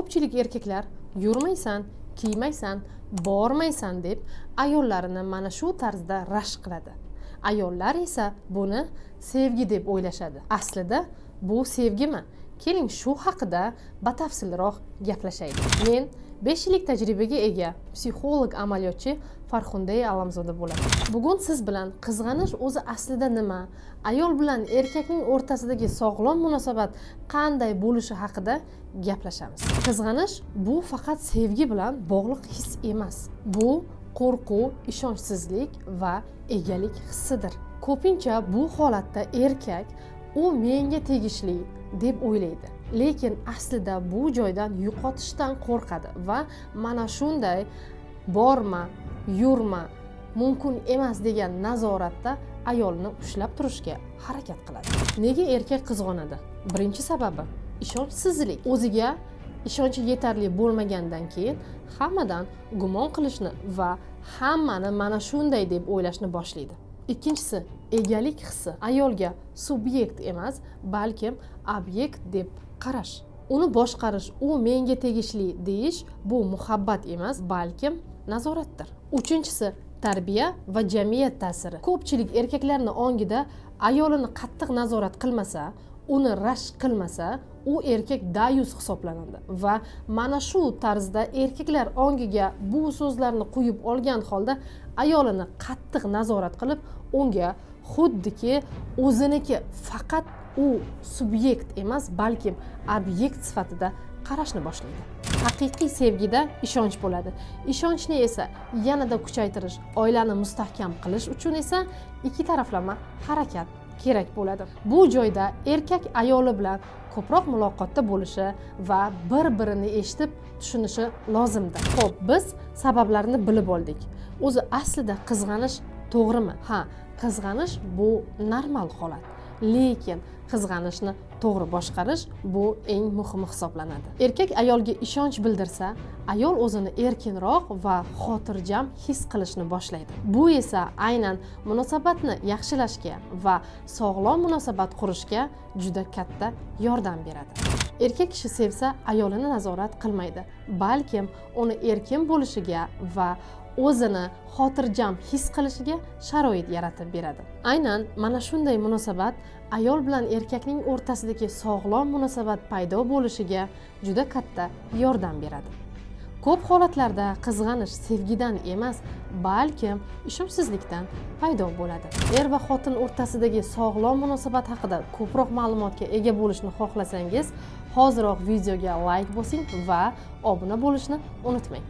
Ko'pchilik erkaklar yurmaysan, kiymaysan, bormaysan deb ayollarini mana shu tarzda rashk qiladi. Ayollar esa buni sevgi deb o'ylashadi. Aslida bu sevgimi? Keling shu haqida batafsilroq gaplashaylik. Men 5 yillik tajribaga ega psixolog amaliyotchi Farxunday Alamzoda bo'laman. Bugun siz bilan qizg'anish o'zi aslida nima, ayol bilan erkakning o'rtasidagi sog'lom munosabat qanday bo'lishi haqida gaplashamiz. Qizg'anish bu faqat sevgi bilan bog'liq his emas. Bu qo'rquv, ishonchsizlik va egalik hissidir. Ko'pincha bu holatda erkak u menga tegishli deb o'ylaydi. Lekin aslida bu joydan yo'qotishdan qo'rqadi va mana shunday borma, yurma, mumkin emas degan nazoratda ayolni ushlab turishga harakat qiladi. Nega erkak qizg'onadi? Birinchi sababi ishonchsizlik. O'ziga ishonchi yetarli bo'lmagandan keyin hammadan gumon qilishni va hammani mana shunday deb o'ylashni boshlaydi. Ikkinchisi egalik hissi. Ayolga subyekt emas, balkim obyekt deb qarash. Uni boshqarish, u menga tegishli deyish bu muhabbat emas, balkim nazoratdir. Uchinchisi tarbiya va jamiyat ta'siri. Ko'pchilik erkaklarning ongida ayolini qattiq nazorat qilmasa, uni rashk qilmasa, u erkak dayus hisoblanadi va mana shu tarzda erkaklar ongiga bu so'zlarni qo'yib olgan holda ayolini qattiq nazorat qilib, unga xuddiki o'ziniki faqat u subyekt emas, balkim obyekt sifatida qarashni boshlaydi. Haqiqiy sevgida ishonch bo'ladi. Ishonchni esa yanada kuchaytirish, oilani mustahkam qilish uchun esa ikki taraflama harakat kerak bo'ladi. Bu joyda erkak ayoli bilan ko'proq muloqotda bo'lishi va bir-birini eshitib tushunishi lozimdir. Xo'p, biz sabablarini bilib oldik. O'zi aslida qizg'anish to'g'rimi? Ha, qizg'anish bu normal holat. Lekin qizg'anishni to'g'ri boshqarish bu eng muhimi hisoblanadi. Erkak ayolga ishonch bildirsa, ayol o'zini erkinroq va xotirjam his qilishni boshlaydi. Bu esa aynan munosabatni yaxshilashga va sog'lom munosabat qurishga juda katta yordam beradi. Erkak kishi sevsa, ayolini nazorat qilmaydi, balkim uni erkin bo'lishiga va o'zini xotirjam his qilishiga sharoit yaratib beradi. Aynan mana shunday munosabat ayol bilan erkakning o'rtasidagi sog'lom munosabat paydo bo'lishiga juda katta yordam beradi. Ko'p holatlarda qizg'anish sevgidan emas, balkim ishonchsizlikdan paydo bo'ladi. Er va xotin o'rtasidagi sog'lom munosabat haqida ko'proq ma'lumotga ega bo'lishni xohlasangiz, hoziroq videoga like bosing va obuna bo'lishni unutmang.